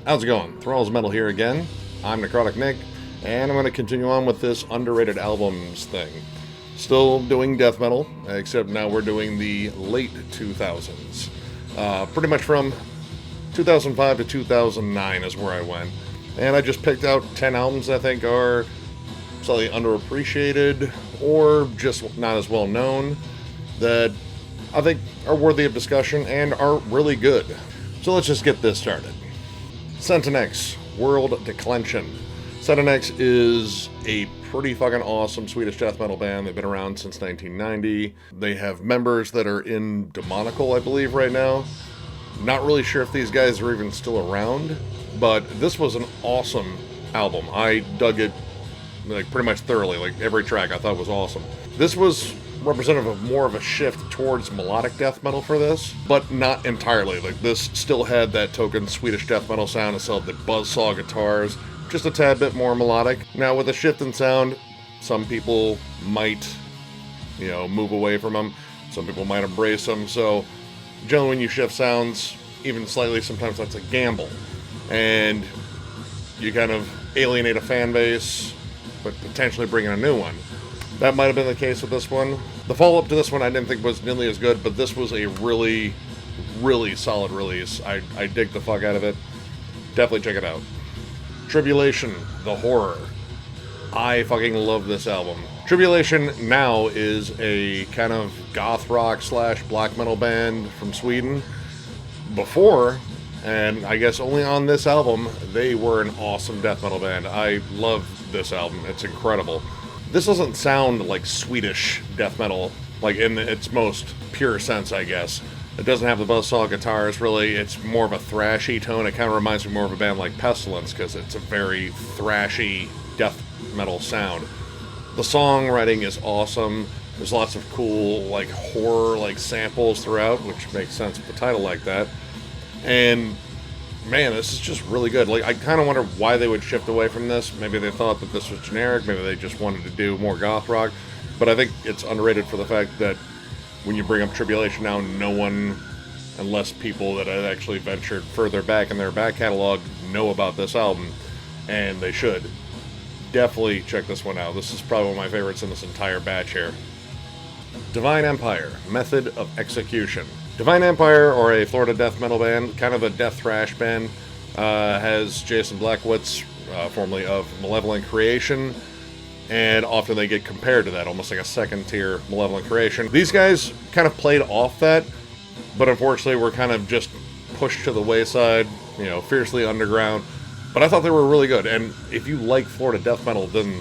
How's it going? Thralls Metal here again. I'm Necrotic Nick, and I'm going to continue on with this underrated albums thing. Still doing death metal, except now we're doing the late 2000s. Pretty much from 2005 to 2009 is where I went. And I just picked out 10 albums I think are slightly underappreciated or just not as well known that I think are worthy of discussion and are really good. So let's just get this started. Centinex, World Declension. Centinex is a pretty fucking awesome Swedish death metal band. They've been around since 1990. They have members that are in Demonical, I believe, right now. Not really sure if these guys are even still around, but this was an awesome album. I dug it like pretty much thoroughly. Like every track I thought was awesome. This was representative of more of a shift towards melodic death metal for this, but not entirely. Like this still had that token Swedish death metal sound. It still had the buzzsaw guitars, just a tad bit more melodic. Now with a shift in sound, some people might, move away from them. Some people might embrace them. So generally when you shift sounds, even slightly, sometimes that's a gamble. And you kind of alienate a fan base, but potentially bring in a new one. That might have been the case with this one. The follow-up to this one I didn't think was nearly as good, but this was a really, really solid release. I dig the fuck out of it. Definitely check it out. Tribulation The Horror. I fucking love this album. Tribulation now is a kind of goth rock / black metal band from Sweden. Before, and I guess only on this album, they were an awesome death metal band. I love this album. It's incredible. This doesn't sound like Swedish death metal, like in its most pure sense, I guess. It doesn't have the buzzsaw guitars, really. It's more of a thrashy tone. It kind of reminds me more of a band like Pestilence, because it's a very thrashy death metal sound. The songwriting is awesome. There's lots of cool, like, horror, like, samples throughout, which makes sense with the title like that. And man, this is just really good. Like, I kind of wonder why they would shift away from this. Maybe they thought that this was generic. Maybe they just wanted to do more goth rock. But I think it's underrated for the fact that when you bring up Tribulation now, no one, unless people that have actually ventured further back in their back catalog, know about this album. And they should. Definitely check this one out. This is probably one of my favorites in this entire batch here. Divine Empire, Method of Execution. Divine Empire, or a Florida death metal band, kind of a death thrash band, has Jason Blackwitz, formerly of Malevolent Creation, and often they get compared to that, almost like a second-tier Malevolent Creation. These guys kind of played off that, but unfortunately were kind of just pushed to the wayside, fiercely underground. But I thought they were really good, and if you like Florida death metal, then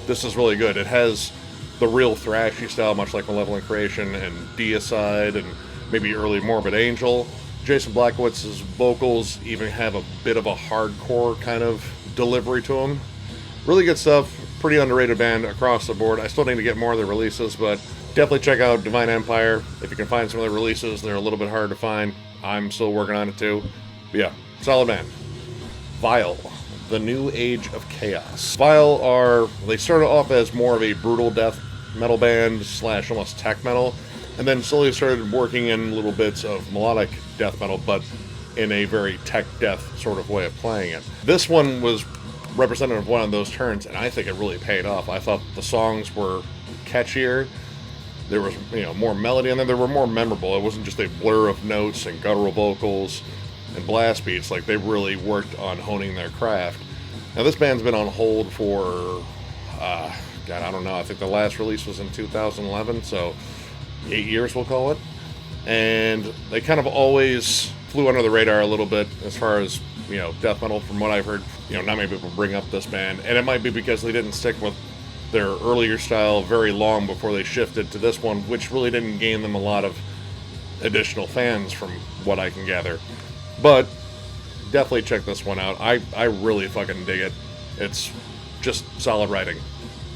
this is really good. It has the real thrashy style, much like Malevolent Creation and Deicide and maybe early Morbid Angel. Jason Blackwitz's vocals even have a bit of a hardcore kind of delivery to them. Really good stuff. Pretty underrated band across the board. I still need to get more of their releases, but definitely check out Divine Empire. If you can find some of their releases, they're a little bit hard to find. I'm still working on it too. But yeah, solid band. Vile, the New Age of Chaos. Vile they started off as more of a brutal death metal band / almost tech metal, and then slowly started working in little bits of melodic death metal, but in a very tech death sort of way of playing it. This one was representative of one of those turns, and I think it really paid off. I thought the songs were catchier. There was, more melody in there. They were more memorable. It wasn't just a blur of notes and guttural vocals and blast beats. Like, they really worked on honing their craft. Now, this band's been on hold for, I don't know. I think the last release was in 2011, so 8 years, we'll call it. And they kind of always flew under the radar a little bit as far as, death metal. From what I've heard, not many people bring up this band. And it might be because they didn't stick with their earlier style very long before they shifted to this one, which really didn't gain them a lot of additional fans from what I can gather. But definitely check this one out. I really fucking dig it. It's just solid writing.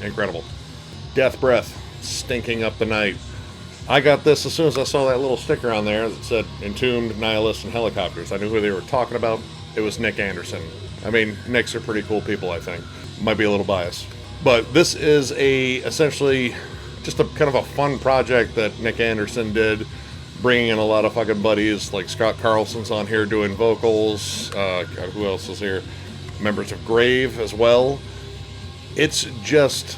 Incredible. Death Breath, Stinking Up the Night. I got this as soon as I saw that little sticker on there that said Entombed, Nihilists, and Helicopters. I knew who they were talking about. It was Nick Anderson. I mean, Nicks are pretty cool people, I think. Might be a little biased. But this is essentially just a kind of a fun project that Nick Anderson did bringing in a lot of fucking buddies, like Scott Carlson's on here doing vocals. God, who else is here? Members of Grave as well. It's just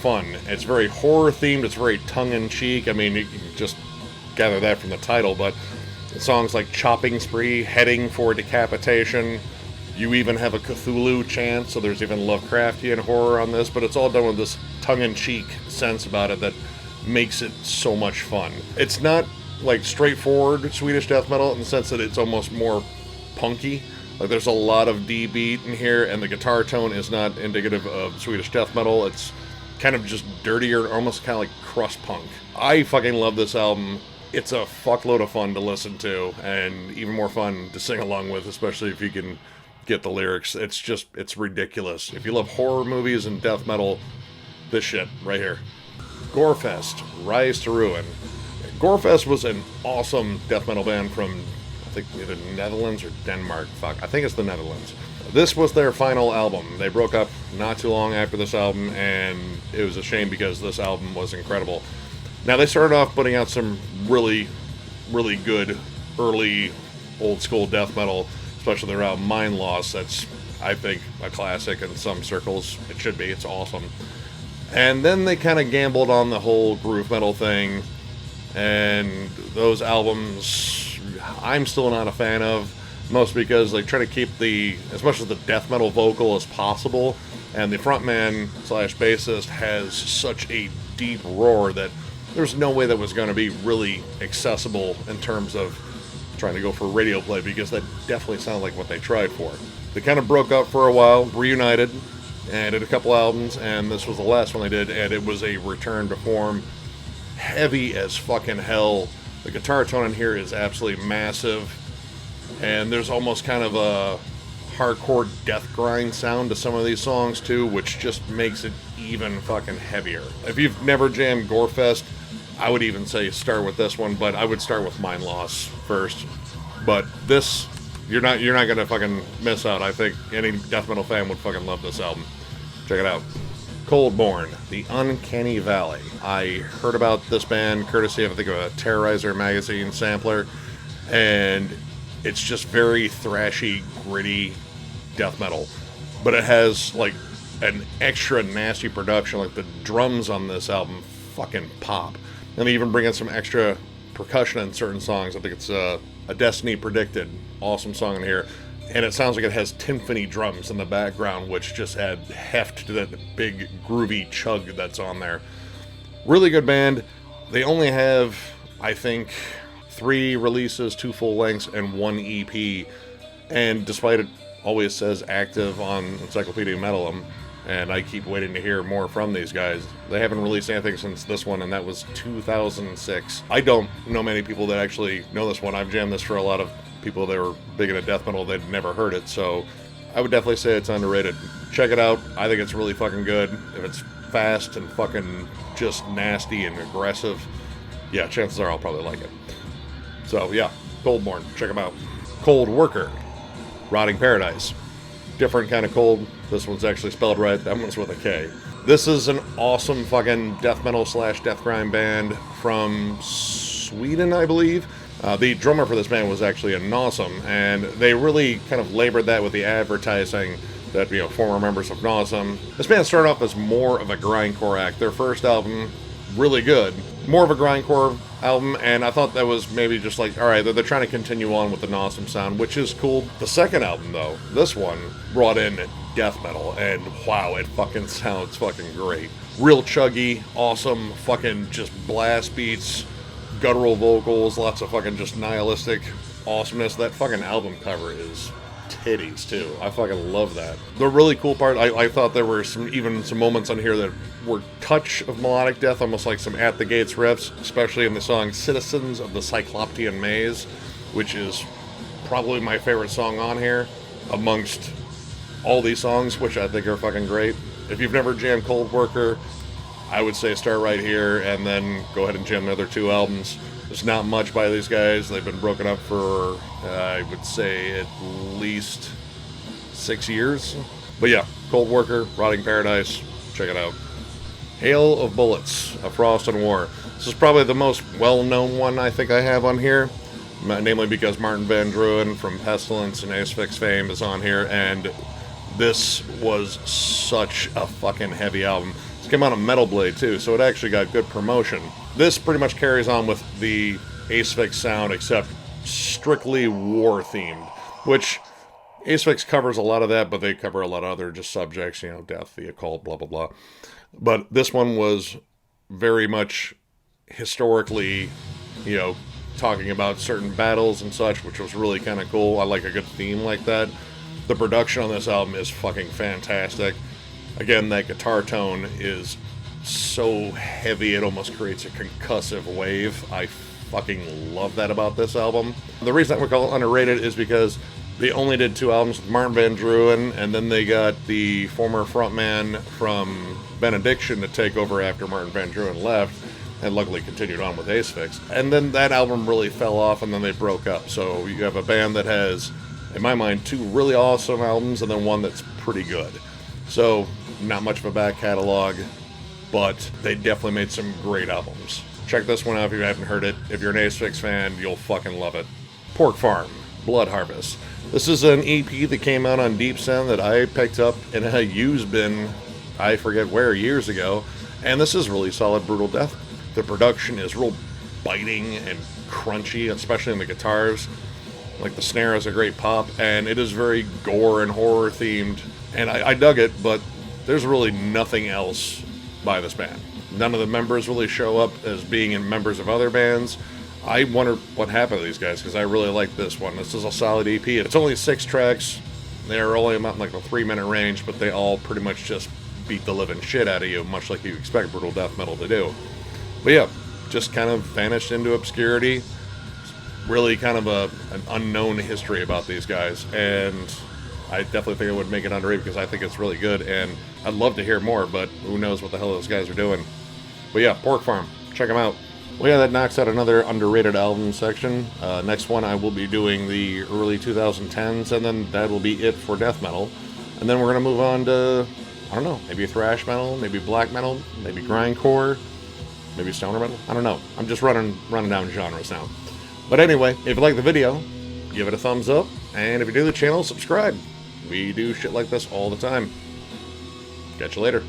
fun. It's very horror themed. It's very tongue-in-cheek. I mean, you can just gather that from the title, but songs like Chopping Spree, Heading for Decapitation. You even have a Cthulhu chant, so there's even Lovecraftian horror on this, but it's all done with this tongue-in-cheek sense about it that makes it so much fun. It's not like straightforward Swedish death metal in the sense that it's almost more punky. Like there's a lot of D beat in here, and the guitar tone is not indicative of Swedish death metal. It's kind of just dirtier, almost kind of like crust punk. I fucking love this album. It's a fuckload of fun to listen to, and even more fun to sing along with, especially if you can get the lyrics. It's ridiculous. If you love horror movies and death metal, this shit right here. Gorefest, Rise to Ruin. Gorefest was an awesome death metal band from, I think, either Netherlands or Denmark. Fuck, I think it's the Netherlands. This was their final album. They broke up not too long after this album, and it was a shame because this album was incredible. Now, they started off putting out some really, really good early old school death metal, especially their album Mind Loss. That's, I think, a classic in some circles. It should be. It's awesome. And then they kind of gambled on the whole groove metal thing, and those albums I'm still not a fan of, mostly because they try to keep as much of the death metal vocal as possible, and the frontman slash bassist has such a deep roar that there's no way that was going to be really accessible in terms of trying to go for radio play, because that definitely sounded like what they tried for. They kind of broke up for a while, reunited, and did a couple albums, and this was the last one they did, and it was a return to form. Heavy as fucking hell. The guitar tone in here is absolutely massive, and there's almost kind of a hardcore death grind sound to some of these songs too, which just makes it even fucking heavier. If you've never jammed Gorefest, I would even say start with this one, but I would start with Mind Loss first. But this, you're not gonna fucking miss out. I think any death metal fan would fucking love this album. Check it out. Coldborn, The Uncanny Valley. I heard about this band courtesy of, I think, a Terrorizer magazine sampler, and it's just very thrashy, gritty death metal. But it has, like, an extra nasty production. Like, the drums on this album fucking pop. And they even bring in some extra percussion in certain songs. I think it's A Destiny Predicted. Awesome song in here. And it sounds like it has timpani drums in the background, which just add heft to that big groovy chug that's on there. Really good band. They only have, I think, 3 releases, 2 full lengths, and 1 EP. And despite it always says active on Encyclopedia Metalum, and I keep waiting to hear more from these guys, they haven't released anything since this one, and that was 2006. I don't know many people that actually know this one. I've jammed this for a lot of people that were big into death metal, they'd never heard it, so I would definitely say it's underrated. Check it out. I think it's really fucking good. If it's fast and fucking just nasty and aggressive, yeah, chances are I'll probably like it. So yeah, Coldborn, check them out. Coldworker, Rotting Paradise. Different kind of cold. This one's actually spelled right. That one's with a K. This is an awesome fucking death metal slash death grind band from Sweden, I believe. The drummer for this band was actually an awesome, and they really kind of labored that with the advertising that, you know, former members of Nawesome. This band started off as more of a grindcore act. Their first album, really good. More of a grindcore album, and I thought that was maybe just like, alright, they're trying to continue on with the Nawesome sound, which is cool. The second album, though, this one, brought in death metal, and wow, it fucking sounds fucking great. Real chuggy, awesome, fucking just blast beats, guttural vocals, lots of fucking just nihilistic awesomeness. That fucking album cover is titties too. I fucking love that. The really cool part, I thought there were some moments on here that were touch of melodic death, almost like some At the Gates riffs, especially in the song Citizens of the Cyclopean Maze, which is probably my favorite song on here amongst all these songs, which I think are fucking great. If you've never jammed Coldworker, I would say start right here and then go ahead and jam the other 2 albums. There's not much by these guys. They've been broken up for, I would say, at least 6 years. But yeah, Coldworker, Rotting Paradise, check it out. Hail of Bullets, A Frost and War. This is probably the most well-known one I think I have on here, namely because Martin Van Druyen from Pestilence and Asphyx fame is on here, and this was such a fucking heavy album. This came out on Metal Blade too, so it actually got good promotion. This pretty much carries on with the Asphyx sound, except strictly war-themed, which Asphyx covers a lot of that, but they cover a lot of other just subjects, you know, death, the occult, blah, blah, blah. But this one was very much historically, you know, talking about certain battles and such, which was really kind of cool. I like a good theme like that. The production on this album is fucking fantastic. Again, that guitar tone is so heavy it almost creates a concussive wave. I fucking love that about this album. The reason that we call it underrated is because they only did 2 albums with Martin Van Druyen, and then they got the former frontman from Benediction to take over after Martin Van Druyen left, and luckily continued on with Asphyx. And then that album really fell off, and then they broke up. So you have a band that has, in my mind, 2 really awesome albums, and then one that's pretty good. So, not much of a back catalog, but they definitely made some great albums. Check this one out if you haven't heard it. If you're an Asphyx fan, you'll fucking love it. Porkfarm, Blood Harvest. This is an EP that came out on Deep Send that I picked up in a used bin, I forget where, years ago. And this is really solid brutal death. The production is real biting and crunchy, especially in the guitars. Like, the snare has a great pop, and it is very gore and horror themed. And I dug it, but there's really nothing else by this band. None of the members really show up as being in members of other bands. I wonder what happened to these guys, because I really like this one. This is a solid EP. It's only 6 tracks. They're only about in like a 3-minute range, but they all pretty much just beat the living shit out of you, much like you expect brutal death metal to do. But yeah, just kind of vanished into obscurity. Really kind of an unknown history about these guys, and I definitely think it would make it underrated because I think it's really good, and I'd love to hear more, but who knows what the hell those guys are doing. But yeah, Porkfarm, check them out. Well, yeah, that knocks out another underrated album section. Next one, I will be doing the early 2010s, and then that will be it for death metal. And then we're going to move on to, I don't know, maybe thrash metal, maybe black metal, maybe grindcore, maybe stoner metal. I don't know. I'm just running down genres now. But anyway, if you like the video, give it a thumbs up, and if you're new to the channel, subscribe. We do shit like this all the time. Catch you later.